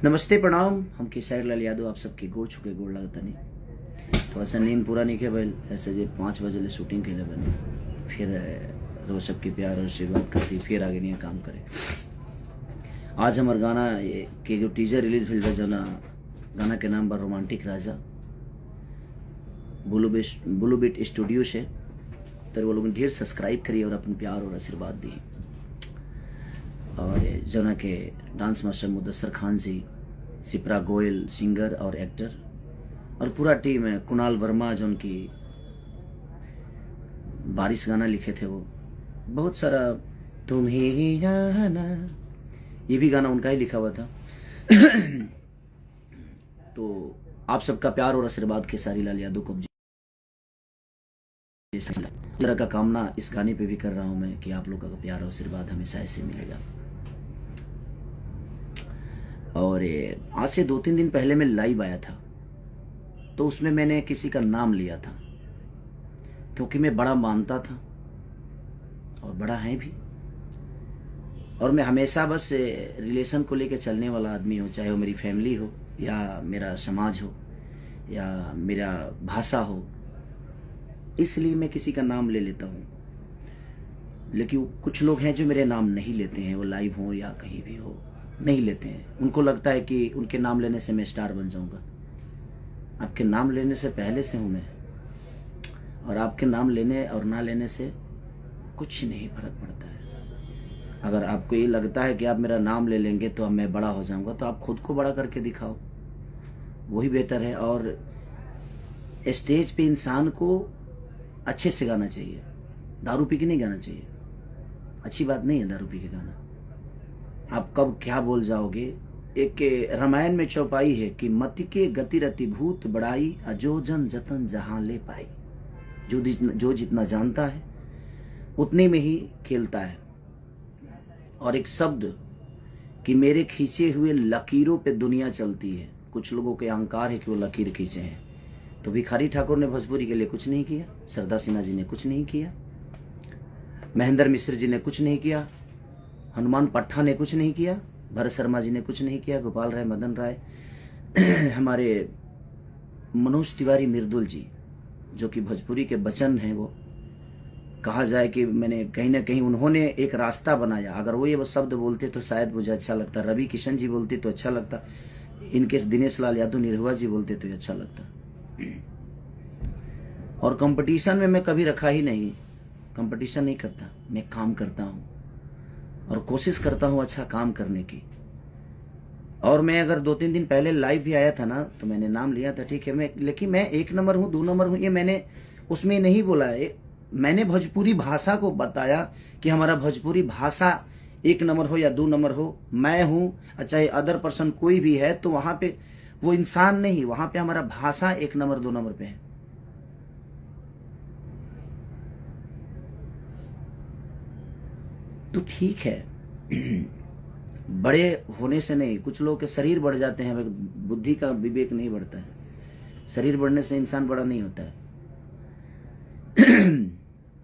नमस्ते प्रणाम। हम केसर लाल यादव आप सबके गोड़ छुके गोड़ लगता नहीं। थोड़ा सा नींद पूरा नहीं किया भाई, ऐसे जे 5 बजे ले शूटिंग के लिए बने, फिर रोज सबके प्यार और आशीर्वाद करती फिर आगे नहीं काम करे। आज हमार गाना के जो टीजर रिलीज भेल बा, जना गाना के नाम बा रोमांटिक राजा। ब्लू बीट स्टूडियो से तो वो लोग ढेर सब्सक्राइब करिए और अपन प्यार और आशीर्वाद दिए। और जना के डांस मास्टर मुदस्सर खान जी, सिप्रा गोयल सिंगर और एक्टर, और पूरा टीम है। कुणाल वर्मा जो उनकी बारिश गाना लिखे थे, वो बहुत सारा तुम ही जाना, ये भी गाना उनका ही लिखा हुआ था। तो आप सबका प्यार और आशीर्वाद खेसारी लाल यादव को तरह का कामना इस गाने पे भी कर रहा हूं मैं कि आप लोगों का प्यार और आशीर्वाद हमेशा ऐसे मिलेगा। और आज से 2-3 दिन पहले मैं लाइव आया था, तो उसमें मैंने किसी का नाम लिया था क्योंकि मैं बड़ा मानता था और बड़ा है भी। और मैं हमेशा बस रिलेशन को लेकर चलने वाला आदमी हूँ, चाहे वो मेरी फैमिली हो या मेरा समाज हो या मेरा भाषा हो, इसलिए मैं किसी का नाम ले लेता हूँ। लेकिन कुछ लोग हैं जो मेरे नाम नहीं लेते हैं, वो लाइव हो या कहीं भी हो नहीं लेते हैं। उनको लगता है कि उनके नाम लेने से मैं स्टार बन जाऊंगा। आपके नाम लेने से पहले से हूँ मैं, और आपके नाम लेने और ना लेने से कुछ नहीं फर्क पड़ता है। अगर आपको ये लगता है कि आप मेरा नाम ले लेंगे तो अब मैं बड़ा हो जाऊंगा, तो आप खुद को बड़ा करके दिखाओ, वही बेहतर है। और स्टेज पे इंसान को अच्छे से गाना चाहिए, दारू पी के नहीं गाना चाहिए। अच्छी बात नहीं है दारू पी के गाना। आप कब क्या बोल जाओगे। एक रामायण में चौपाई है कि मति के गति रति भूत बड़ाई, अजो जन जतन जहां ले पाई। जो जितना जानता है उतने में ही खेलता है। और एक शब्द कि मेरे खींचे हुए लकीरों पे दुनिया चलती है। कुछ लोगों के अहंकार है कि वो लकीर खींचे हैं। तो भिखारी ठाकुर ने भोजपुरी के लिए कुछ नहीं किया, सरदा सिन्हा जी ने कुछ नहीं किया, महेंद्र मिश्र जी ने कुछ नहीं किया, हनुमान पट्टा ने कुछ नहीं किया, भरत शर्मा जी ने कुछ नहीं किया, गोपाल राय, मदन राय, हमारे मनोज तिवारी मृदुल जी जो कि भोजपुरी के बचन हैं, वो कहा जाए कि मैंने कहीं ना कहीं उन्होंने एक रास्ता बनाया। अगर वो ये शब्द बोलते तो शायद मुझे अच्छा लगता, रवि किशन जी बोलते तो अच्छा लगता, इनके दिनेश लाल यादव निरहुआ जी बोलते तो अच्छा लगता। और कंपटीशन में मैं कभी रखा ही नहीं, कंपटीशन नहीं करता, मैं काम करता हूँ और कोशिश करता हूँ अच्छा काम करने की। और मैं अगर 2-3 दिन पहले लाइव भी आया था ना, तो मैंने नाम लिया था, ठीक है, लेकिन मैं 1 नंबर हूँ 2 नंबर हूँ ये मैंने उसमें नहीं बोला है। मैंने भोजपुरी भाषा को बताया कि हमारा भोजपुरी भाषा 1 नंबर हो या 2 नंबर हो, मैं हूँ चाहे अदर पर्सन कोई भी है, तो वहां पे वो इंसान नहीं, वहां पे हमारा भाषा 1 नंबर 2 नंबर पे है। तो ठीक है, बड़े होने से नहीं, कुछ लोगों के शरीर बढ़ जाते हैं, बुद्धि का विवेक नहीं बढ़ता है। शरीर बढ़ने से इंसान बड़ा नहीं होता है।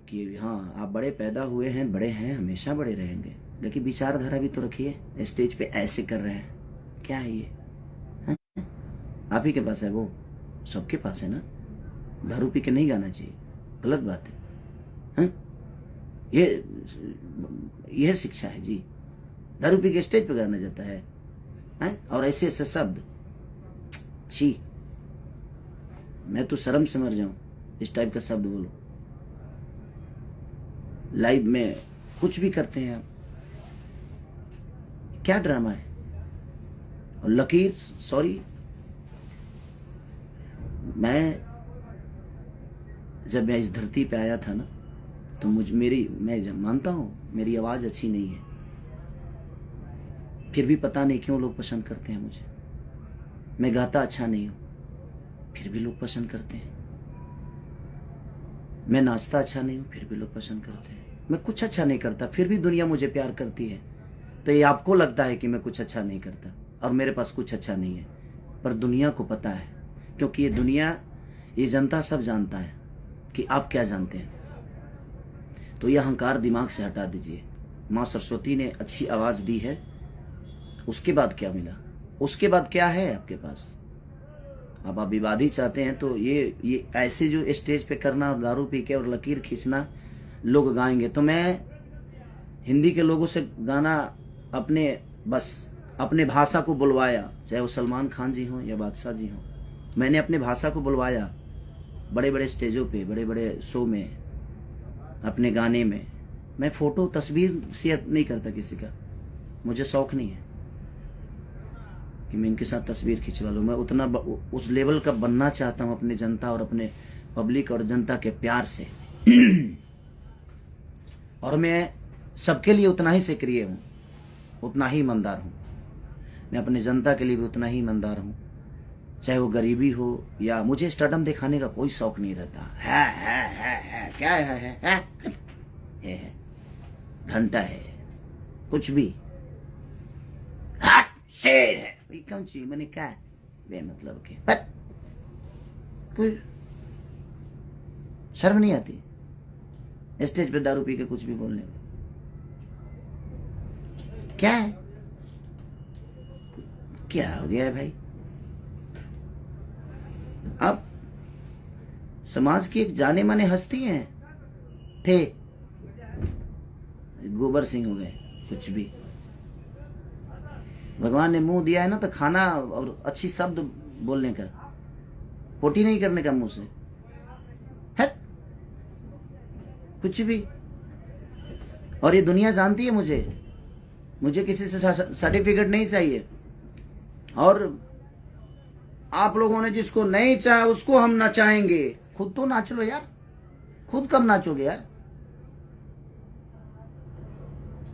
कि हाँ आप बड़े पैदा हुए हैं, बड़े हैं, हमेशा बड़े रहेंगे, लेकिन विचारधारा भी तो रखिए। स्टेज पे ऐसे कर रहे हैं, क्या है ये? है? आप ही के पास है, वो सबके पास है ना। दारू पी के नहीं गाना चाहिए, गलत बात है। यह शिक्षा है जी। दारू पी के स्टेज पे गाना जाता है, और ऐसे ऐसे शब्द, छी, मैं तो शर्म से मर जाऊं इस टाइप का शब्द बोलो। लाइव में कुछ भी करते हैं आप, क्या ड्रामा है। और लकीर, सॉरी, जब मैं इस धरती पे आया था ना, तो मैं मानता हूं मेरी आवाज अच्छी नहीं है, फिर भी पता नहीं क्यों लोग पसंद करते हैं मुझे। मैं गाता अच्छा नहीं हूं, फिर भी लोग पसंद करते हैं। मैं नाचता अच्छा नहीं हूं, फिर भी लोग पसंद करते हैं। मैं कुछ अच्छा नहीं करता, फिर भी दुनिया मुझे प्यार करती है। तो ये आपको लगता है कि मैं कुछ अच्छा नहीं करता और मेरे पास कुछ अच्छा नहीं है, पर दुनिया को पता है, क्योंकि ये दुनिया, ये जनता सब जानता है कि आप क्या जानते हैं। तो ये अहंकार दिमाग से हटा दीजिए। माँ सरस्वती ने अच्छी आवाज़ दी है, उसके बाद क्या मिला? उसके बाद क्या है आपके पास? अब आप विवाद ही चाहते हैं तो ये ऐसे जो स्टेज पे करना और दारू पी के और लकीर खींचना लोग गाएंगे, तो मैं हिंदी के लोगों से गाना अपने भाषा को बुलवाया, चाहे वो सलमान खान जी हों या बादशाह जी हों। मैंने अपने भाषा को बुलवाया बड़े बड़े स्टेजों पे, बड़े बड़े शो में, अपने गाने में। मैं फ़ोटो तस्वीर शेयर नहीं करता किसी का, मुझे शौक़ नहीं है कि मैं इनके साथ तस्वीर खिंचवा लूँ। मैं उतना उस लेवल का बनना चाहता हूँ अपनी जनता और अपने पब्लिक और जनता के प्यार से। और मैं सबके लिए उतना ही सक्रिय हूँ, उतना ही ईमानदार हूँ। मैं अपनी जनता के लिए भी उतना ही ईमानदार हूँ, चाहे वो गरीबी हो या मुझे स्टारडम दिखाने का कोई शौक नहीं रहता। है क्या है घंटा है कुछ भी, शेर है कौन चीज, मैंने क्या बेमतलब के, पर कोई शर्म नहीं आती स्टेज पे दारू पी के कुछ भी बोलने में? क्या है, क्या हो गया है भाई? आप समाज की एक जाने माने हस्ती हैं, थे, गोबर सिंह हो गए, कुछ भी। भगवान ने मुंह दिया है ना तो खाना और अच्छी शब्द बोलने का, पोटी नहीं करने का मुंह से, है कुछ भी। और ये दुनिया जानती है मुझे किसी से सर्टिफिकेट नहीं चाहिए। और आप लोगों ने जिसको नहीं चाहा उसको हम नचाएंगे। खुद तो नाच लो यार, खुद कब नाचोगे यार?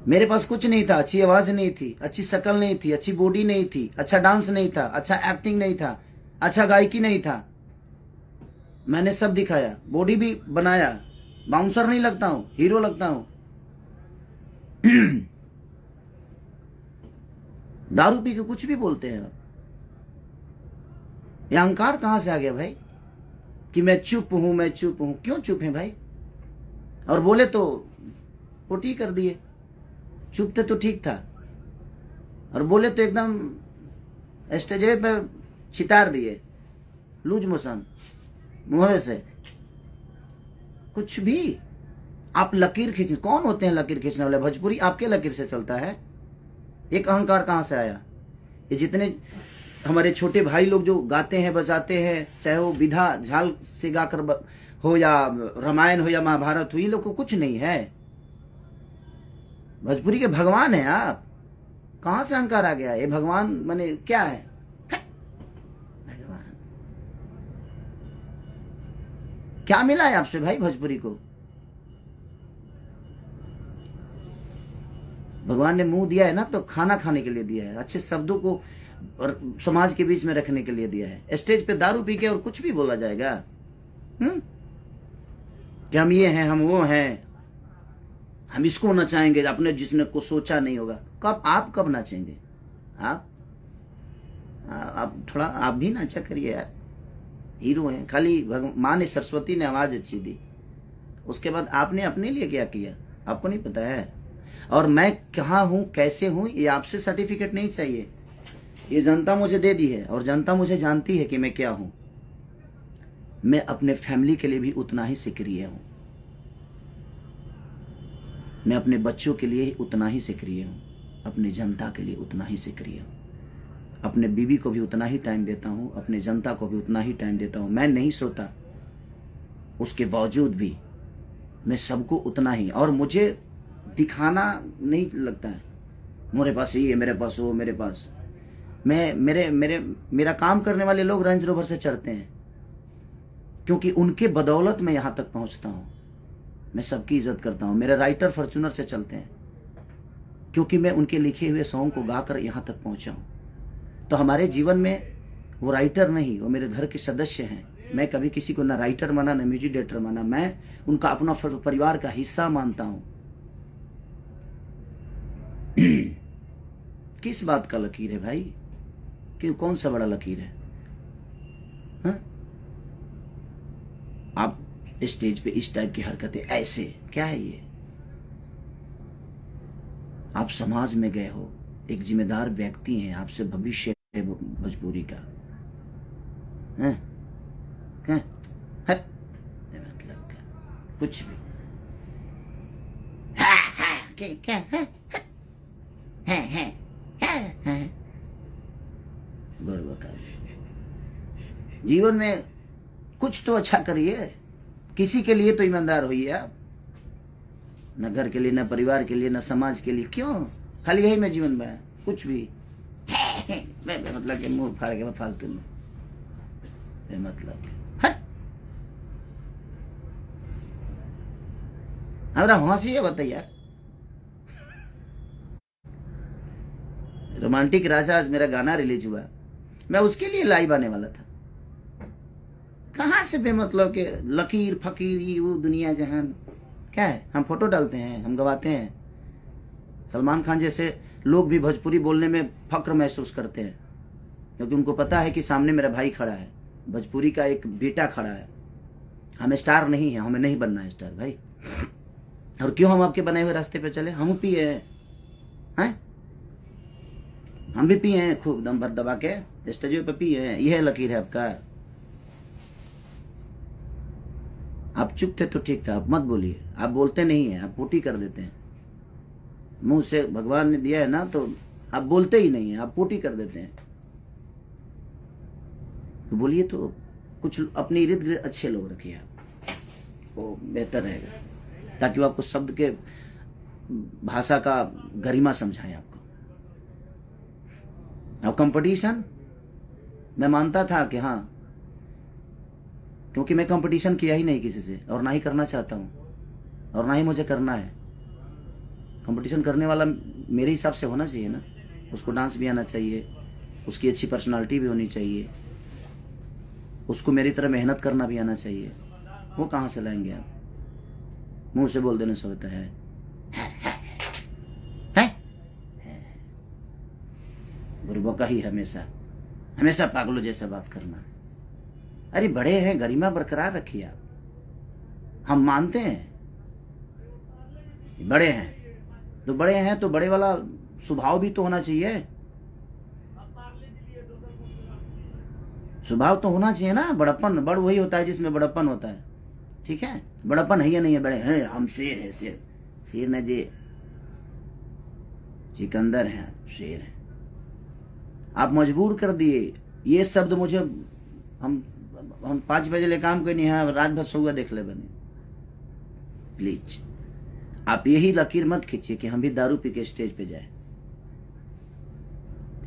मेरे पास कुछ नहीं था, अच्छी आवाज नहीं थी, अच्छी शक्ल नहीं थी, अच्छी बॉडी नहीं थी, अच्छा डांस नहीं था, अच्छा एक्टिंग नहीं था, अच्छा गायकी नहीं था। मैंने सब दिखाया, बॉडी भी बनाया, बाउंसर नहीं लगता हूं, हीरो लगता हूं। दारू पी के कुछ भी बोलते हैं आप। ये अहंकार कहां से आ गया भाई कि मैं चुप हूं, मैं चुप हूं? क्यों चुप है भाई? और बोले तो पोटी कर दिए, चुप थे तो ठीक था, और बोले तो एकदम स्टेज पे छितार दिए, लूज मोशन मुंह से। कुछ भी आप लकीर खींच, कौन होते हैं लकीर खींचने वाले? भोजपुरी आपके लकीर से चलता है। एक अहंकार कहां से आया? ये जितने हमारे छोटे भाई लोग जो गाते हैं बजाते हैं, चाहे वो विधा झाल से गाकर हो या रामायण हो या महाभारत हो, ये लोग को कुछ नहीं है। भोजपुरी के भगवान है आप। कहां से अहंकार आ गया? ये भगवान माने क्या है? भगवान क्या मिला है आपसे भाई भोजपुरी को? भगवान ने मुंह दिया है ना तो खाना खाने के लिए दिया है, अच्छे शब्दों को और समाज के बीच में रखने के लिए दिया है। स्टेज पे दारू पी के और कुछ भी बोला जाएगा कि हम ये हैं, हम वो हैं, हम इसको नचाएंगे, अपने जिसने को सोचा नहीं होगा। कब नाचेंगे आप थोड़ा आप भी नाचा करिए यार, हीरो हैं। खाली माँ ने, सरस्वती ने आवाज अच्छी दी, उसके बाद आपने अपने लिए क्या किया आपको नहीं पता है। और मैं कहाँ हूं, कैसे हूं, ये आपसे सर्टिफिकेट नहीं चाहिए, ये जनता मुझे दे दी है और जनता मुझे जानती है कि मैं क्या हूं। मैं अपने फैमिली के लिए भी उतना ही सक्रिय हूं, मैं अपने बच्चों के लिए उतना ही सक्रिय हूं, अपनी जनता के लिए उतना ही सक्रिय हूं, अपने बीवी को भी उतना ही टाइम देता हूं, अपने जनता को भी उतना ही टाइम देता हूं। मैं नहीं सोता, उसके बावजूद भी मैं सबको उतना ही, और मुझे दिखाना नहीं लगता है मेरे पास ये, मेरे पास वो, मेरे पास मेरा काम करने वाले लोग रेंज रोवर से चढ़ते हैं क्योंकि उनके बदौलत मैं यहां तक पहुंचता हूं। मैं सबकी इज्जत करता हूं। मेरे राइटर फॉर्च्यूनर से चलते हैं क्योंकि मैं उनके लिखे हुए सॉन्ग को गाकर यहां तक पहुंचा हूं। तो हमारे जीवन में वो राइटर नहीं, वो मेरे घर के सदस्य हैं। मैं कभी किसी को ना राइटर माना ना म्यूजिक डायरेक्टर माना, मैं उनका अपना परिवार का हिस्सा मानता हूं। किस बात का लकीर है भाई? कि कौन सा बड़ा लकीर है? हा? आप स्टेज पे इस टाइप की हरकतें, ऐसे क्या है ये? आप समाज में गए हो, एक जिम्मेदार व्यक्ति हैं, आपसे भविष्य भोजपुरी का हैं हैं हट मतलब का कुछ भी क्या है गौरव का जीवन में कुछ तो अच्छा करिए, किसी के लिए तो ईमानदार होइए आप, न घर के लिए, न परिवार के लिए, न समाज के लिए। क्यों खाली यही में जीवन में कुछ भी मैं मतलब के मुंह फाड़ के फालतू में मतलब हमारा हंसी है बताइए यार। रोमांटिक राजा आज मेरा गाना रिलीज हुआ, मैं उसके लिए लाइव आने वाला था। कहाँ से बेमतलब के लकीर फकीर ये वो दुनिया जहान क्या है। हम फोटो डालते हैं, हम गवाते हैं। सलमान खान जैसे लोग भी भोजपुरी बोलने में फक्र महसूस करते हैं, क्योंकि उनको पता है कि सामने मेरा भाई खड़ा है, भोजपुरी का एक बेटा खड़ा है। हम स्टार नहीं है, हमें नहीं बनना है स्टार भाई। और क्यों हम आपके बनाए हुए रास्ते पे चले। हम पिए हैं, हम भी पिए हैं खूब दम भर दबा के स्टेज पे पिए हैं। यह लकीर है आपका। आप चुप थे तो ठीक था, आप मत बोलिए। आप बोलते नहीं है, आप पोटी कर देते हैं। मुंह से भगवान ने दिया है ना, तो आप बोलते ही नहीं है, आप पोटी कर देते हैं। तो बोलिए तो कुछ अपने इर्द गिर्द अच्छे लोग रखिए आप, वो बेहतर रहेगा, ताकि वो आपको शब्द के भाषा का गरिमा समझाएं आपको। अब कंपटीशन मैं मानता था कि हाँ, क्योंकि मैं कंपटीशन किया ही नहीं किसी से, और ना ही करना चाहता हूँ, और ना ही मुझे करना है। कंपटीशन करने वाला मेरे हिसाब से होना चाहिए ना, उसको डांस भी आना चाहिए, उसकी अच्छी पर्सनालिटी भी होनी चाहिए, उसको मेरी तरह मेहनत करना भी आना चाहिए। वो कहाँ से लाएंगे आप। मुंह से बोल देने से होता है। बुरबका ही हमेशा पागलों जैसा बात करना। अरे बड़े हैं, गरिमा बरकरार रखिए आप। हम मानते हैं बड़े हैं तो बड़े वाला स्वभाव भी तो होना चाहिए। स्वभाव तो होना चाहिए ना। बड़प्पन, बड़ वही होता है जिसमें बड़प्पन होता है। ठीक है, बड़प्पन है या नहीं है। बड़े हैं, हम शेर है, शेर न जे चिकंदर हैं, शेर हैं। आप मजबूर कर दिए ये शब्द मुझे। हम 5 बजे ले काम करनी है, रात भर सोगा देख ले बने। प्लीज आप यही लकीर मत खींचिए कि हम भी दारू पी के स्टेज पे जाए।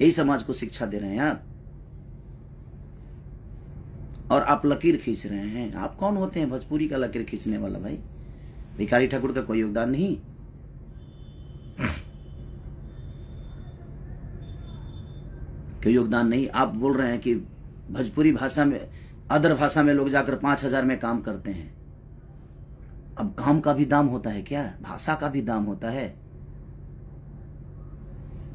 यही समाज को शिक्षा दे रहे हैं आप, और आप लकीर खींच रहे हैं। आप कौन होते हैं भोजपुरी का लकीर खींचने वाला भाई। भिखारी ठाकुर का कोई योगदान नहीं। कोई योगदान नहीं। आप बोल रहे हैं कि भोजपुरी भाषा में, अदर भाषा में लोग जाकर 5,000 में काम करते हैं। अब काम का भी दाम होता है क्या? भाषा का भी दाम होता है।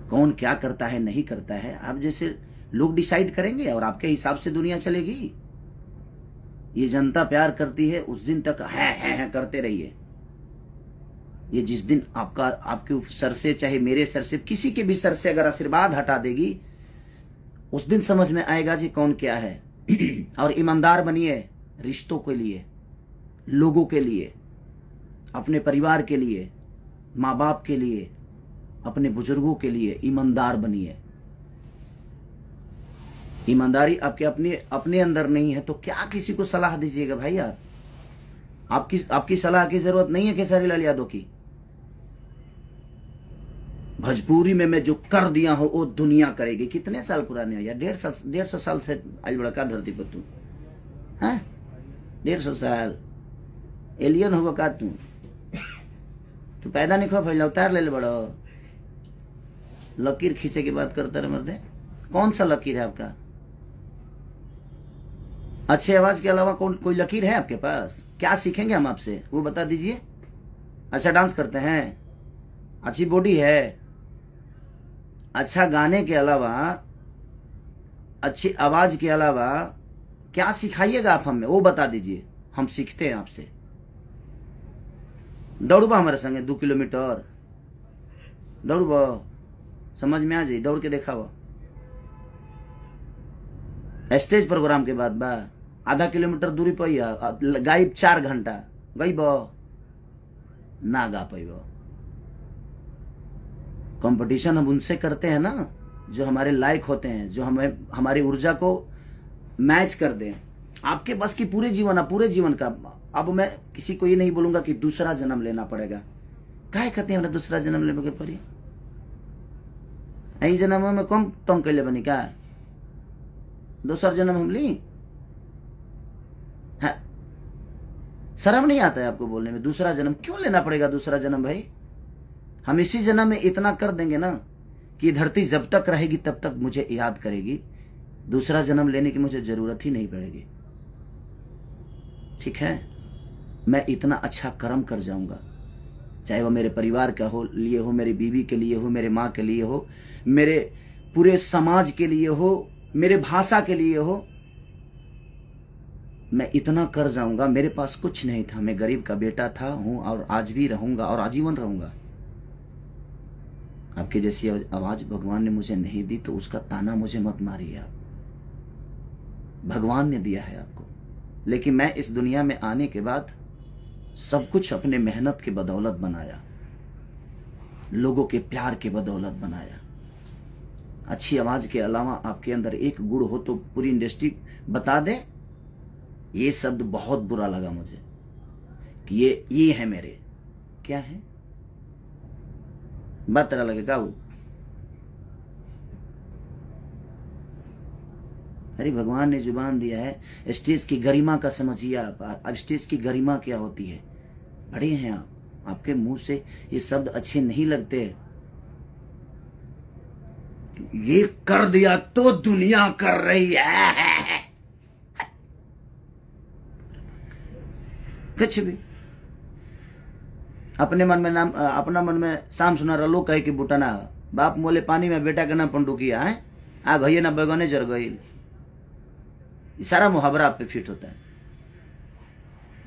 कौन क्या करता है नहीं करता है, आप जैसे लोग डिसाइड करेंगे और आपके हिसाब से दुनिया चलेगी। ये जनता प्यार करती है, उस दिन तक है करते रहिए। ये जिस दिन आपके सर से, चाहे मेरे सर से, किसी के भी सर से अगर आशीर्वाद हटा देगी, उस दिन समझ में आएगा जी कौन क्या है। और ईमानदार बनिए रिश्तों के लिए, लोगों के लिए, अपने परिवार के लिए, माँ बाप के लिए, अपने बुजुर्गों के लिए ईमानदार बनिए। ईमानदारी आपके अपने अंदर नहीं है तो क्या किसी को सलाह दीजिएगा भाई यार। आपकी सलाह की जरूरत नहीं है खेसारी लाल यादव की। भोजपुरी में मैं जो कर दिया हूं वो दुनिया करेगी। कितने साल पुराने हो यार? 150 साल से आज बड़ा का धरती पर तू है। 150 साल एलियन होगा का तू पैदा नहीं खो फैला उतार ले बड़ो। लकीर खींचे की बात करता रहे मर्दे। कौन सा लकीर है आपका? अच्छे आवाज के अलावा कोई लकीर है आपके पास? क्या सीखेंगे हम आपसे, वो बता दीजिए। अच्छा डांस करते हैं, अच्छी बॉडी है, अच्छा गाने के अलावा, अच्छी आवाज के अलावा क्या सिखाइएगा आप हमें, वो बता दीजिए। हम सीखते हैं आपसे। दौड़बा हमारे संगे 2 किलोमीटर दौड़बा, समझ में आ जाए, दौड़ के देखा स्टेज प्रोग्राम के बाद बा आधा किलोमीटर दूरी पर गायब 4 घंटा गईब ना गा पैब। कंपटीशन हम उनसे करते हैं ना जो हमारे लायक होते हैं, जो हमें हमारी ऊर्जा को मैच कर दें। आपके बस की पूरे जीवन का। अब मैं किसी को ये नहीं बोलूंगा कि दूसरा जन्म लेना पड़ेगा। काहे कहते हैं हमरा दूसरा जन्म लेने के पड़ी? यही जन्म में कम तंग कैले बनी का दूसरा जन्म हम ली? है शर्म नहीं आता है आपको बोलने में? दूसरा जन्म क्यों लेना पड़ेगा? दूसरा जन्म भाई हम इसी जन्म में इतना कर देंगे ना कि धरती जब तक रहेगी तब तक मुझे याद करेगी। दूसरा जन्म लेने की मुझे जरूरत ही नहीं पड़ेगी। ठीक है, मैं इतना अच्छा कर्म कर जाऊंगा, चाहे वो मेरे परिवार का हो लिए हो, मेरी बीवी के लिए हो, मेरे माँ के लिए हो, मेरे पूरे समाज के लिए हो, मेरे भाषा के लिए हो। मैं इतना कर जाऊंगा। मेरे पास कुछ नहीं था, मैं गरीब का बेटा था, हूं और आज भी रहूंगा और आजीवन रहूंगा। आपके जैसी आवाज भगवान ने मुझे नहीं दी तो उसका ताना मुझे मत मारिए आप। भगवान ने दिया है आपको। लेकिन मैं इस दुनिया में आने के बाद सब कुछ अपने मेहनत के बदौलत बनाया, लोगों के प्यार के बदौलत बनाया। अच्छी आवाज के अलावा आपके अंदर एक गुण हो तो पूरी इंडस्ट्री बता दे। ये शब्द बहुत बुरा लगा मुझे कि ये है मेरे। क्या है? बात तरह लगेगा वो। अरे भगवान ने जुबान दिया है। स्टेज की गरिमा का समझिए आप। अब स्टेज की गरिमा क्या होती है? बड़े हैं आप, आपके मुंह से ये शब्द अच्छे नहीं लगते। ये कर दिया तो दुनिया कर रही है। कुछ भी अपने मन में नाम, अपना मन में शाम सुना रलो कहे कि बुटना बाप मोले पानी में बेटा के नाम पंडुकिया है आ गई ना बैगने जर गई। सारा मुहावरा आप पे फिट होता है।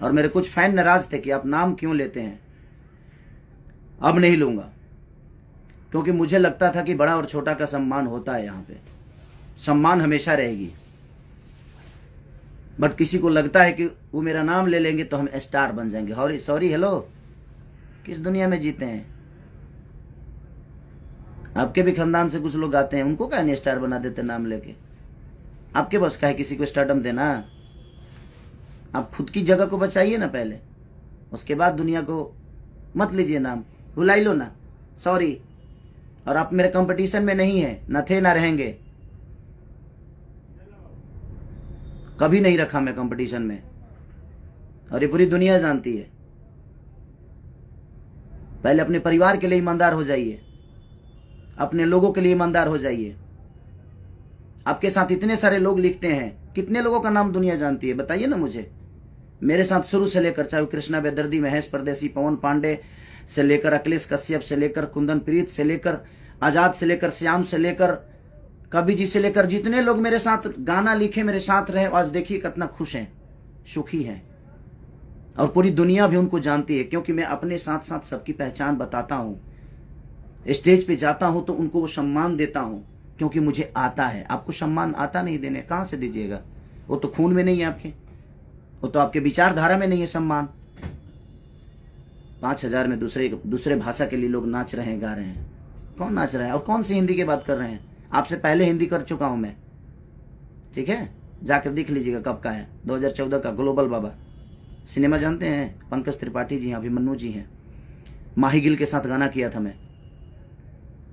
और मेरे कुछ फैन नाराज थे कि आप नाम क्यों लेते हैं। अब नहीं लूंगा, क्योंकि मुझे लगता था कि बड़ा और छोटा का सम्मान होता है। यहाँ पे सम्मान हमेशा रहेगी। बट किसी को लगता है कि वो मेरा नाम ले लेंगे तो हम स्टार बन जाएंगे। सॉरी हेलो, किस दुनिया में जीते हैं? आपके भी खानदान से कुछ लोग आते हैं, उनको क्या नहीं स्टार बना देते नाम लेके? आपके बस का है किसी को स्टारडम देना? आप खुद की जगह को बचाइए ना पहले, उसके बाद दुनिया को मत लीजिए नाम, भुलाई लो ना। सॉरी। और आप मेरे कंपटीशन में नहीं है, न थे ना रहेंगे। कभी नहीं रखा मैं कंपटीशन में, और ये पूरी दुनिया जानती है। पहले अपने परिवार के लिए ईमानदार हो जाइए, अपने लोगों के लिए ईमानदार हो जाइए। आपके साथ इतने सारे लोग लिखते हैं, कितने लोगों का नाम दुनिया जानती है बताइए ना मुझे। मेरे साथ शुरू से लेकर, चाहे कृष्णा बेदर्दी, महेश परदेसी, पवन पांडे से लेकर अखिलेश कश्यप से लेकर कुंदन प्रीत से लेकर आजाद से लेकर श्याम से लेकर कवि जी से लेकर जितने लोग मेरे साथ गाना लिखे, मेरे साथ रहे, आज देखिए कितना खुश हैं, सुखी हैं। और पूरी दुनिया भी उनको जानती है, क्योंकि मैं अपने साथ साथ सबकी पहचान बताता हूं। स्टेज पे जाता हूं तो उनको वो सम्मान देता हूं, क्योंकि मुझे आता है। आपको सम्मान आता नहीं देने, कहां से दीजिएगा? वो तो खून में नहीं है आपके, वो तो आपके विचारधारा में नहीं है सम्मान। 5000 में दूसरे भाषा के लिए लोग नाच रहे हैं, गा रहे हैं। कौन नाच रहा है और कौन सी हिंदी की बात कर रहे हैं? आपसे पहले हिंदी कर चुका हूं मैं, ठीक है? जाकर देख लीजिएगा कब का है, 2014 का। ग्लोबल बाबा सिनेमा जानते हैं? पंकज त्रिपाठी जी हैं, अभिमन्यु जी हैं, माही गिल के साथ गाना किया था मैं।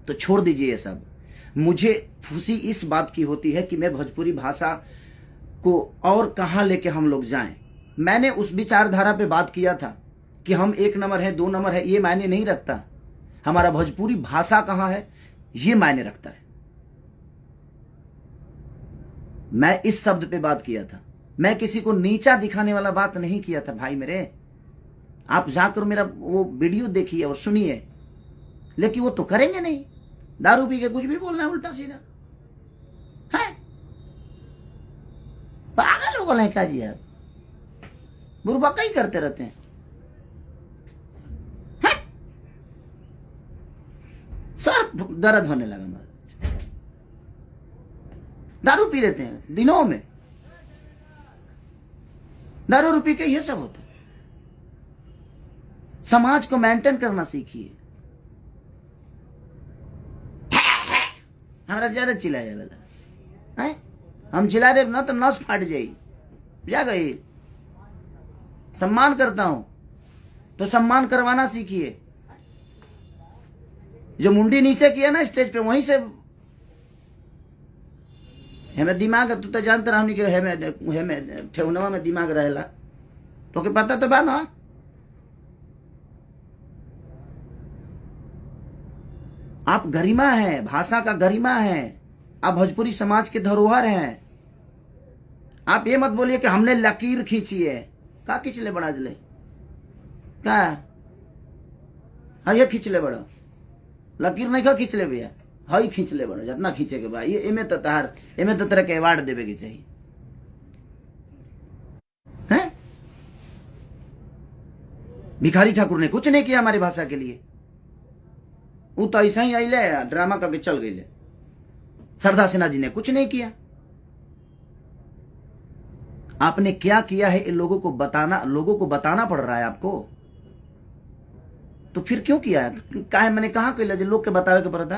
तो छोड़ दीजिए ये सब। मुझे खुशी इस बात की होती है कि मैं भोजपुरी भाषा को और कहाँ लेके हम लोग जाएं। मैंने उस विचारधारा पे बात किया था कि हम 1 नंबर है, 2 नंबर है, ये मायने नहीं रखता। हमारा भोजपुरी भाषा कहाँ है ये मायने रखता है। मैं इस शब्द पे बात किया था। मैं किसी को नीचा दिखाने वाला बात नहीं किया था भाई मेरे। आप जाकर मेरा वो वीडियो देखिए और सुनिए, लेकिन वो तो करेंगे नहीं। दारू पी के कुछ भी बोलना है उल्टा सीधा है। पागल हो गए क्या जी आप? बुरबका ही करते रहते हैं। सर दर्द होने लगा महाराज। दारू पी लेते हैं दिनों में, दारू पी के ये सब होता है। समाज को मेंटेन करना सीखिए। हमारा ज्यादा चिल्लाया वाला है, हम चिल्ला दे ना तो नस फाट जाई, जा गई। सम्मान करता हूं तो सम्मान करवाना सीखिए। जो मुंडी नीचे किया ना स्टेज पे, वहीं से हमें दिमाग, तू तो जानता रहा कि हमें ठेहुनवा में दिमाग रहेला, तो के पता तो बा ना। आप गरिमा है, भाषा का गरिमा है, आप भोजपुरी समाज के धरोहर हैं। आप ये मत बोलिए कि हमने लकीर खींची है। का खींच ले बड़ा जले का? हाँ ये खींच ले बड़ा, लकीर नहीं का खींच ले भैया, हई खींच ले बड़ा, जितना खींचे के भाई। एमे तो तरह के अवार्ड देवे के चाहिए हैं? भिखारी ठाकुर ने कुछ नहीं किया हमारी भाषा के लिए, वो तो ऐसा ही आइले ड्रामा करके चल गई। सरदार सिन्हा जी ने कुछ नहीं किया। आपने क्या किया है लोगों को बताना पड़ रहा है आपको, तो फिर क्यों किया है? काहे मैंने कहा कि लोग के बतावे के पड़ता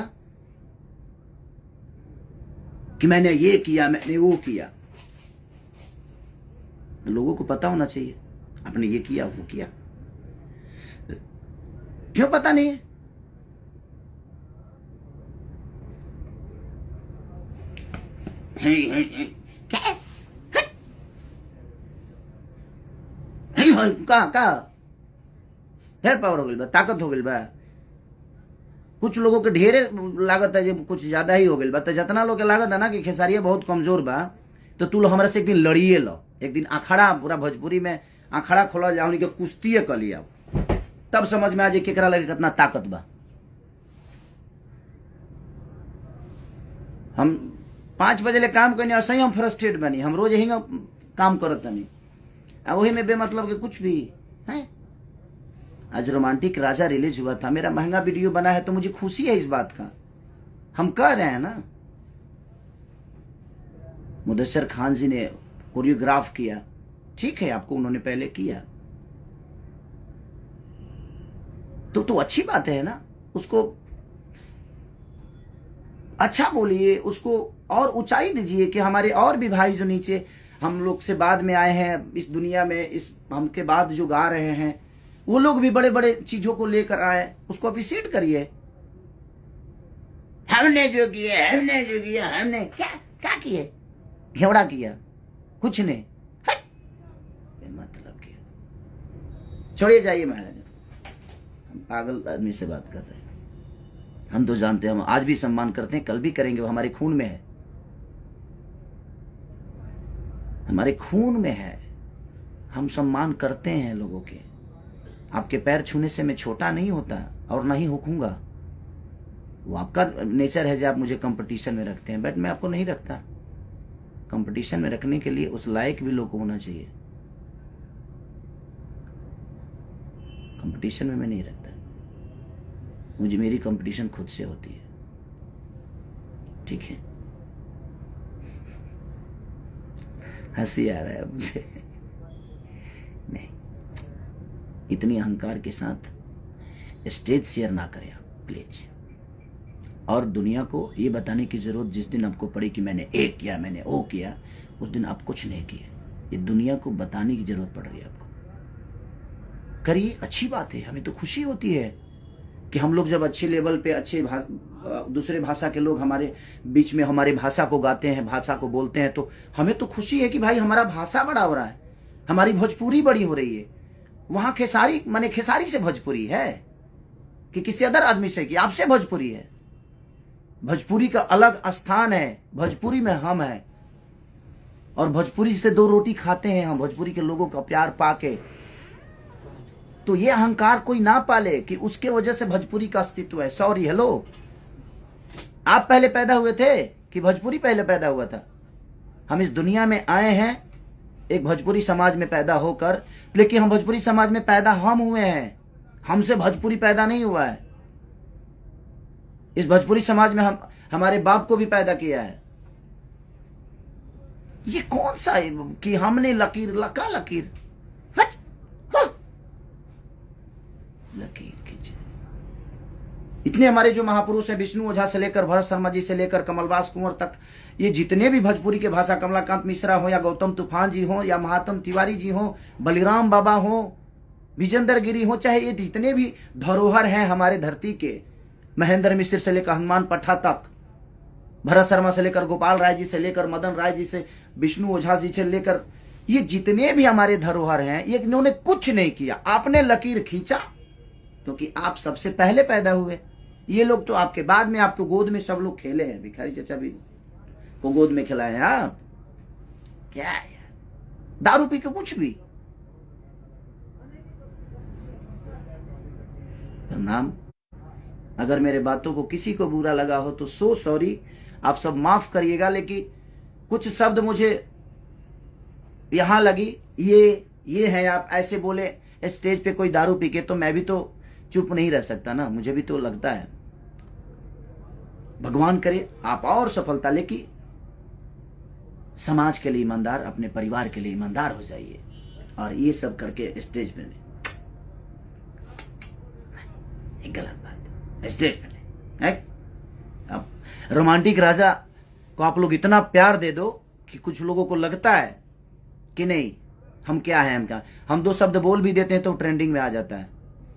कि मैंने ये किया, मैंने वो किया। तो लोगों को पता होना चाहिए आपने ये किया वो किया। क्यों पता नहीं है? का ढेर पावर हो गई बा, ताकत हो गई बा। कुछ लोगों के ढेरे लागत है, जब कुछ ज्यादा ही हो गई बा। तो जितना लोग के लागत है ना कि खेसारिया बहुत कमजोर बा, तो तू लोग हमारे से एक दिन लड़िए लो। एक दिन अखाड़ा, पूरा भोजपुरी में अखाड़ा खोला जाओ, उनके कुश्ती कर लिया, तब समझ में आ जाए केकरा लगे कितना ताकत बा। हम 5 बजे ले काम करने, ऐसे ही हम फ्रस्ट्रेट बनी। हम रोज यही काम करत नहीं, वही में बेमतलब के कुछ भी है। आज रोमांटिक राजा रिलीज हुआ था, मेरा महंगा वीडियो बना है, तो मुझे खुशी है इस बात का। हम कह रहे हैं ना, मुदस्सर खान जी ने कोरियोग्राफ किया, ठीक है, आपको उन्होंने पहले किया तो अच्छी बात है ना। उसको अच्छा बोलिए, उसको और ऊंचाई दीजिए कि हमारे और भी भाई जो नीचे हम लोग से बाद में आए हैं इस दुनिया में, इस हमके बाद जो गा रहे हैं, वो लोग भी बड़े बड़े चीजों को लेकर आए, उसको अप्रिशिएट करिए। हमने जो किया हमने क्या किए? घेवड़ा किया, कुछ नहीं, मतलब किया। छोड़िए, जाइए महाराज, हम पागल आदमी से बात कर रहे हैं। हम तो जानते हैं, हम आज भी सम्मान करते हैं, कल भी करेंगे, वो हमारे खून में है, हमारे खून में है। हम सम्मान करते हैं लोगों के। आपके पैर छूने से मैं छोटा नहीं होता और नहीं होऊंगा। वो आपका नेचर है जो आप मुझे कंपटीशन में रखते हैं, बट मैं आपको नहीं रखता। कंपटीशन में रखने के लिए उस लायक भी लोग होना चाहिए। कंपटीशन में मैं नहीं रखता, मुझे मेरी कंपटीशन खुद से होती है, ठीक है? हंसी आ रहा है मुझे। नहीं, इतनी अहंकार के साथ स्टेज शेयर ना करें आप प्लीज। और दुनिया को ये बताने की जरूरत जिस दिन आपको पड़ी कि मैंने ये किया, मैंने वो किया, उस दिन आप कुछ नहीं किए। ये दुनिया को बताने की जरूरत पड़ रही है आपको। करिए, अच्छी बात है, हमें तो खुशी होती है कि हम लोग जब अच्छे लेवल पे, अच्छे दूसरे भाषा के लोग हमारे बीच में हमारी भाषा को गाते हैं, भाषा को बोलते हैं, तो हमें तो खुशी है कि भाई हमारा भाषा बड़ा हो रहा है, हमारी भोजपुरी बड़ी हो रही है। वहां खेसारी माने खेसारी से भोजपुरी है कि किसी अदर आदमी से, कि आपसे भोजपुरी है। भोजपुरी का अलग स्थान है, भोजपुरी में हम हैं, और भोजपुरी से 2 रोटी खाते हैं हम, भोजपुरी के लोगों का प्यार पाके। तो ये अहंकार कोई ना पाले कि उसके वजह से भोजपुरी का अस्तित्व है। सॉरी, हेलो, आप पहले पैदा हुए थे कि भोजपुरी पहले पैदा हुआ था? हम इस दुनिया में आए हैं एक भोजपुरी समाज में पैदा होकर, लेकिन हम भोजपुरी समाज में पैदा हम हुए हैं, हमसे भोजपुरी पैदा नहीं हुआ है। इस भोजपुरी समाज में हम हमारे बाप को भी पैदा किया है, ये कौन सा है कि हमने लकीर लका लकीर, हट, हाँ। लकीर खींचे। इतने हमारे जो महापुरुष हैं, विष्णु ओझा से लेकर भरत शर्मा जी से लेकर कमलवास कुंवर तक, ये जितने भी भोजपुरी के भाषा, कमलाकांत मिश्रा हो या गौतम तूफान जी हो या महात्म तिवारी जी हो, बलिराम बाबा हो, विजेंद्र गिरी हो, चाहे ये जितने भी धरोहर हैं हमारे धरती के, महेंद्र मिश्र से लेकर हनुमान पट्टा तक, भरत शर्मा से लेकर गोपाल राय जी से लेकर मदन राय जी से, विष्णु ओझा जी से लेकर, ये जितने भी हमारे धरोहर हैं, ये इन्होंने कुछ नहीं किया। आपने लकीर खींचा क्योंकि आप सबसे पहले पैदा हुए। ये लोग तो आपके बाद में, आपको गोद में सब लोग खेले हैं। भिखारी चचा भी को गोद में खिलाए हैं आप। क्या है दारू पी के कुछ भी। नाम, अगर मेरे बातों को किसी को बुरा लगा हो तो सो सॉरी, आप सब माफ करिएगा। लेकिन कुछ शब्द मुझे यहां लगी, ये है, आप ऐसे बोले स्टेज पे कोई दारू पी के, तो मैं भी तो चुप नहीं रह सकता ना, मुझे भी तो लगता है। भगवान करे आप और सफलता, लेकिन समाज के लिए ईमानदार, अपने परिवार के लिए ईमानदार हो जाइए। और ये सब करके स्टेज पे नहीं, एक गलत बात है, स्टेज पे नहीं है। अब रोमांटिक राजा को आप लोग इतना प्यार दे दो कि कुछ लोगों को लगता है कि नहीं हम क्या है, हम क्या, हम दो शब्द बोल भी देते हैं तो ट्रेंडिंग में आ जाता है।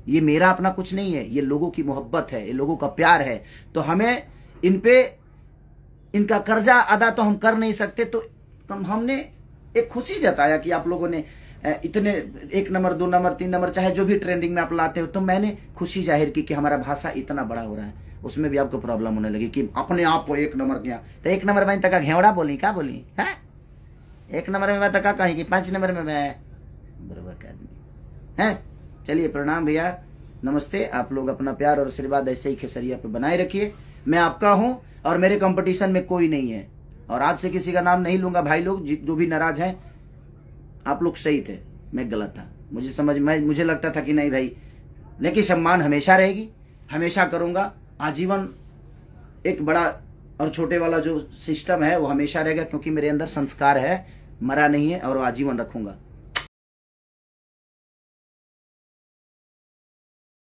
ये मेरा अपना कुछ नहीं है, ये लोगों की मोहब्बत है, ये लोगों का प्यार है। तो हमें इन पे इनका कर्जा अदा तो हम कर नहीं सकते, तो हमने एक खुशी जताया कि आप लोगों ने इतने 1 नंबर 2 नंबर 3 नंबर चाहे जो भी ट्रेंडिंग में आप लाते हो, तो मैंने खुशी जाहिर की कि हमारा भाषा इतना बड़ा हो रहा है। उसमें भी आपको प्रॉब्लम होने लगी कि अपने आप को 1 नंबर किया, तो 1 नंबर में तक घेवड़ा बोली, क्या बोली है, 1 नंबर में मैं तक कहीं कि 5 नंबर में मैं बराबर का आदमी है। चलिए प्रणाम भैया, नमस्ते। आप लोग अपना प्यार और आशीर्वाद ऐसे ही खेसरिया पे बनाए रखिए। मैं आपका हूं और मेरे कंपटीशन में कोई नहीं है, और आज से किसी का नाम नहीं लूंगा। भाई लोग जो भी नाराज हैं, आप लोग सही थे, मैं गलत था, मुझे लगता था कि नहीं भाई, लेकिन सम्मान हमेशा रहेगी, हमेशा करूंगा आजीवन। एक बड़ा और छोटे वाला जो सिस्टम है वो हमेशा रहेगा, क्योंकि मेरे अंदर संस्कार है, मरा नहीं है, और वो आजीवन रखूंगा।